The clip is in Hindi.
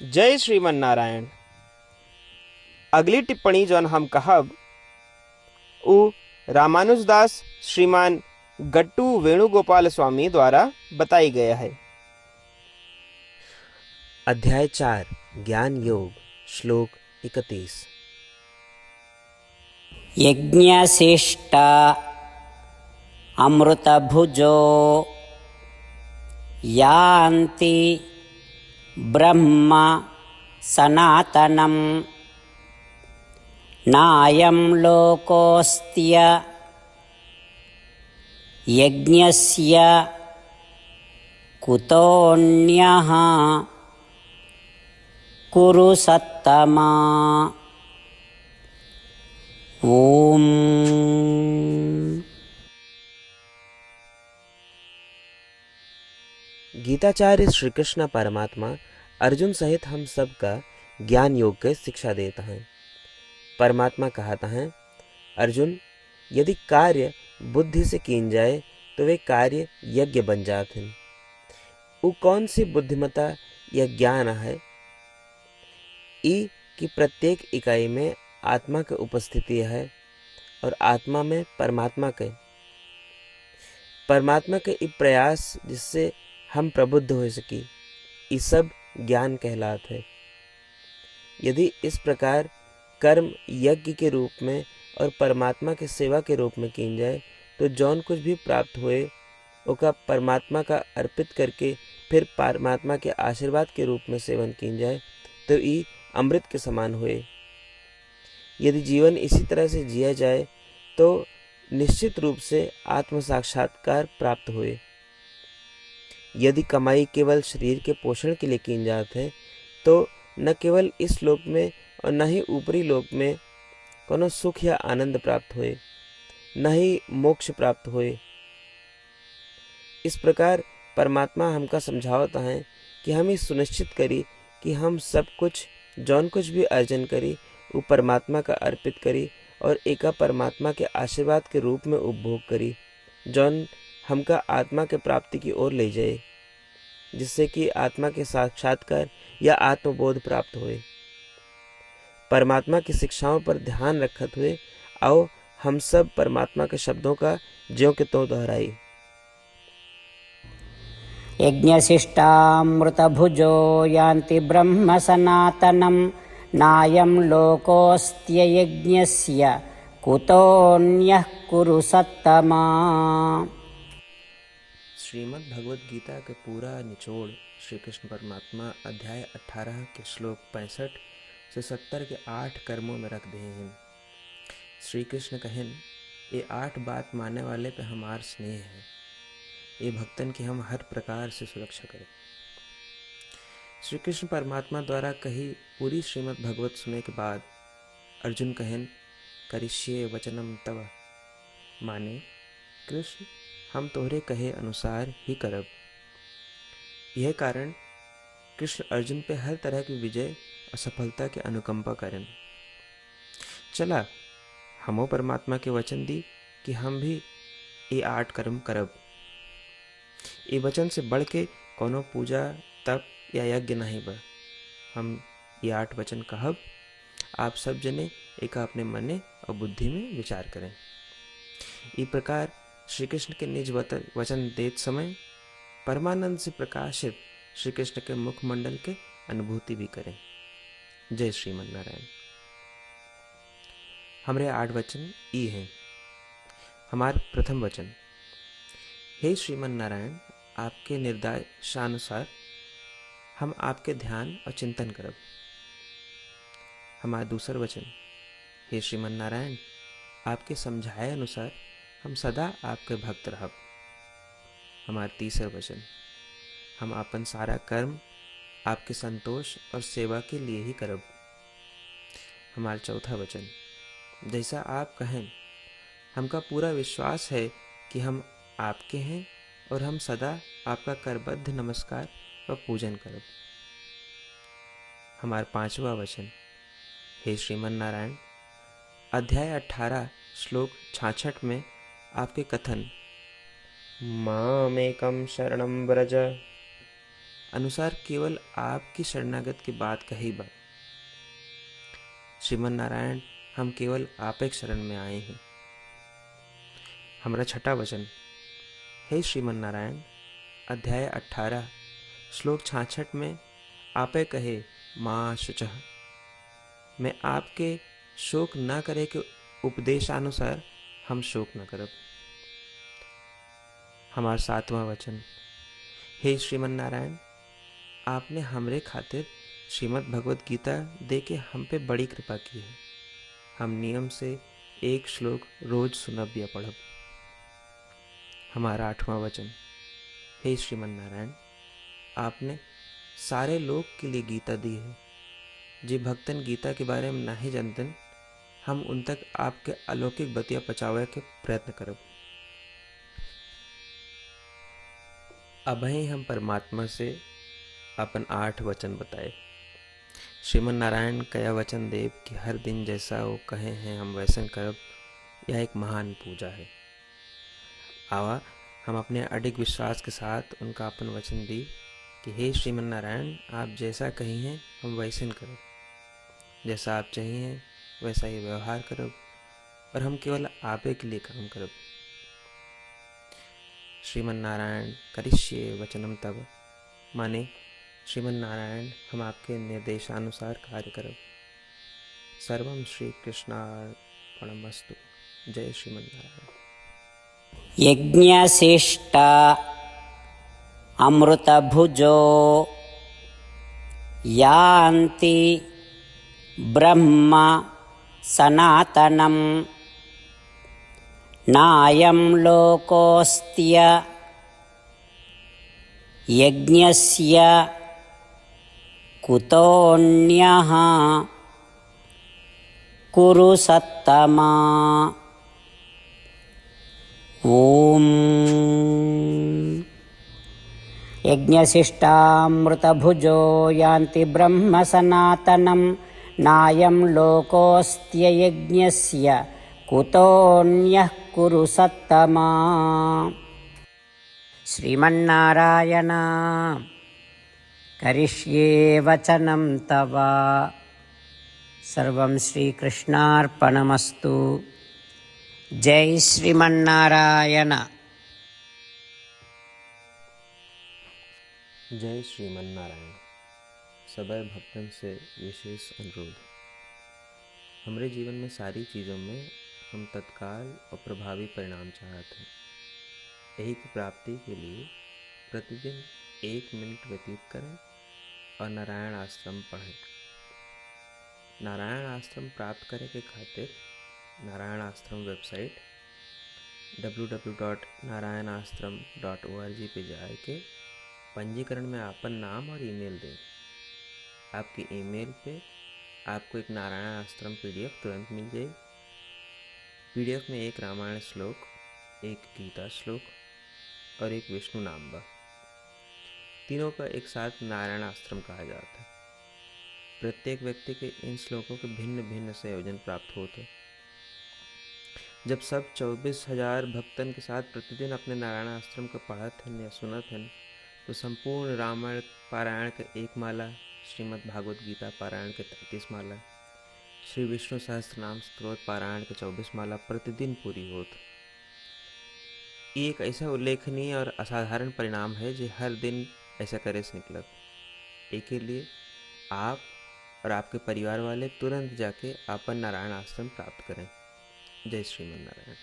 जय श्रीमन नारायण। अगली टिप्पणी जौन हम कहब उ रामानुजदास श्रीमान गट्टू वेणुगोपाल स्वामी द्वारा बताई गया है। अध्याय 4 ज्ञान योग श्लोक 31। यज्ञशिष्ट अमृतभुजो यान्ति ब्रह्म सनातनं नायं लोकोऽस्त्य यज्ञस्य कुतोऽन्यः कुरु सत्तमा। ओम। गीताचार्य श्री कृष्ण परमात्मा अर्जुन सहित हम सब का ज्ञान योग के शिक्षा देता है। परमात्मा कहता है, अर्जुन, यदि कार्य बुद्धि से कीन जाए तो वे कार्य यज्ञ बन जाते हैं। वो कौन सी बुद्धिमता या ज्ञान है कि प्रत्येक इकाई में आत्मा की उपस्थिति है और आत्मा में परमात्मा के प्रयास जिससे हम प्रबुद्ध हो सकी, ये सब ज्ञान कहलाता है। यदि इस प्रकार कर्म यज्ञ के रूप में और परमात्मा के सेवा के रूप में कीन जाए तो जौन कुछ भी प्राप्त हुए उसका परमात्मा का अर्पित करके फिर परमात्मा के आशीर्वाद के रूप में सेवन कीन जाए तो ये अमृत के समान हुए। यदि जीवन इसी तरह से जिया जाए तो निश्चित रूप से आत्म साक्षात्कार प्राप्त हुए। यदि कमाई केवल शरीर के पोषण के लिए की जाती है तो न केवल इस लोक में और न ही ऊपरी लोक में कोनो सुख या आनंद प्राप्त हुए, न ही मोक्ष प्राप्त हुए। इस प्रकार परमात्मा हमका समझावता है कि हम ये सुनिश्चित करी कि हम सब कुछ जौन कुछ भी अर्जन करी वो परमात्मा का अर्पित करी और एका परमात्मा के आशीर्वाद के रूप में उपभोग करी, जौन हमका आत्मा के प्राप्ति की ओर ले जाए, जिससे कि आत्मा के साक्षात्कार या आत्मबोध प्राप्त हुए। परमात्मा की शिक्षाओं पर ध्यान रखते हुए आओ हम सब परमात्मा के शब्दों का ज्यों के त्यों दोहराई। यज्ञशिष्टामृतभुजो यान्ति ब्रह्म सनातनं नायं लोकोऽस्त्य यज्ञस्य कुतोऽन्यः कुरु सत्तमा। श्रीमद् भगवद गीता का पूरा निचोड़ श्री कृष्ण परमात्मा अध्याय 18 के श्लोक 65 से 70 के 8 कर्मों में रख दिए हैं। श्री कृष्ण कहन, ये 8 बात मानने वाले पे हमार स्नेह है, ये भक्तन की हम हर प्रकार से सुरक्षा करें। श्री कृष्ण परमात्मा द्वारा कही पूरी श्रीमद् भगवत सुनने के बाद अर्जुन कहन, करिष्ये वचनम तव, माने कृष्ण हम तोहरे कहे अनुसार ही करब। यह कारण कृष्ण अर्जुन पे हर तरह की विजय और सफलता के अनुकंपा करें। चला हमो परमात्मा के वचन दी कि हम भी ये 8 कर्म करब। ये वचन से बढ़ के कोनो पूजा तप या यज्ञ नहीं बा। हम ये 8 वचन कहब, आप सब जने एक अपने मने और बुद्धि में विचार करें। इस प्रकार श्री कृष्ण के निज वचन देत समय परमानंद से प्रकाशित श्री कृष्ण के मुखमंडल के अनुभूति भी करें। जय श्रीमन नारायण। हमारे 8 वचन ई हैं। हमार प्रथम वचन, हे श्रीमन नारायण, आपके निर्देशानुसार हम आपके ध्यान और चिंतन करब। हमारा दूसर वचन, हे श्रीमन नारायण, आपके समझाए अनुसार हम सदा आपके भक्त रहब। हमारा तीसर वचन, हम अपन सारा कर्म आपके संतोष और सेवा के लिए ही करब। हमारा चौथा वचन, जैसा आप कहें हमका पूरा विश्वास है कि हम आपके हैं और हम सदा आपका करबद्ध नमस्कार व पूजन करब। हमारा पांचवा वचन, हे श्रीमन नारायण, अध्याय 18 श्लोक 66 में आपके कथन मामेकं शरणं व्रज, अनुसार केवल आपकी शरणागत की बात कही बा। श्रीमन नारायण, हम केवल आप एक शरण में आए हैं। हमारा छठा वचन। हे श्रीमन नारायण, अध्याय 18 श्लोक 66 में आपे कहे माँ शुचः, मैं आपके शोक न करे के उपदेशानुसार हम शोक न करब। हमारा सातवां वचन। हे श्रीमन नारायण, आपने हमरे खातिर श्रीमद् भगवत गीता दे के हम पे बड़ी कृपा की है। हम नियम से एक श्लोक रोज सुनब या पढ़ब। हमारा आठवां वचन। हे श्रीमन नारायण, आपने सारे लोग के लिए गीता दी है। जे भक्तन गीता के बारे में नहीं जानतन, हम उन तक आपके अलौकिक बतिया पहुंचावे के प्रयत्न करब। अबही हम परमात्मा से अपन 8 वचन बताए। श्रीमन नारायण कया वचन देव कि हर दिन जैसा वो कहे हैं हम वैसन करब, यह एक महान पूजा है। आवा हम अपने अडिग विश्वास के साथ उनका अपन वचन दी कि हे श्रीमन नारायण, आप जैसा कही हैं हम वैसन करब, जैसा आप चाहिए वैसा ही व्यवहार करब, और हम केवल आपे के लिए काम करब। श्रीमन नारायण करिष्ये वचनम तब, माने श्रीमन नारायण हम आपके निर्देशानुसार कार्य करब। सर्वम श्री कृष्णार्पणमस्तु। जय श्रीमन नारायण। यज्ञशिष्ट अमृतभुजो यान्ति ब्रह्म सनातनं नायं लोकोऽस्त्य यज्ञस्य कुतोऽन्यः कुरु सत्तमा। ओम यज्ञशिष्टामृतभुजो यान्ति ब्रह्म सनातनं नायं लोकोऽस्त्ययज्ञस्य कुतोऽन्यः कुरु सत्तमा। श्रीमन्नारायण करिष्ये वचनं तव। सर्वं श्रीकृष्णार्पणमस्तु। जय श्रीमन्नारायण। जय श्रीमन नारायण। सबै भक्तन से विशेष अनुरोध। हमारे जीवन में सारी चीज़ों में हम तत्काल और प्रभावी परिणाम चाहते हैं। यही की प्राप्ति के लिए प्रतिदिन 1 मिनट व्यतीत करें और नारायण आश्रम पढ़ें। नारायण आश्रम प्राप्त करे के खातिर नारायण आश्रम वेबसाइट www.narayanashram.org पे जाए के पंजीकरण में आपन नाम और ईमेल दें। आपके ईमेल पे आपको एक नारायण आश्रम PDF तुरंत मिल जाएगी। PDF में एक रामायण श्लोक, एक गीता श्लोक और एक विष्णु नाम बा। तीनों का एक साथ नारायण आश्रम कहा जाता है। प्रत्येक व्यक्ति के इन श्लोकों के भिन्न भिन्न संयोजन प्राप्त होते। जब सब 24,000 भक्तन के साथ प्रतिदिन अपने नारायण आश्रम को पढ़त हैं या सुनत हैं, तो संपूर्ण रामायण पारायण के 1 माला, श्रीमद् भागवत गीता पारायण के 33 माला, श्री विष्णु सहस्त्रनाम स्तोत्र पारायण के 24 माला प्रतिदिन पूरी होत। ये एक ऐसा उल्लेखनीय और असाधारण परिणाम है जो हर दिन ऐसा करे से निकलत। एक के लिए आप और आपके परिवार वाले तुरंत जाके आपन नारायण आश्रम प्राप्त करें। जय श्रीमन नारायण।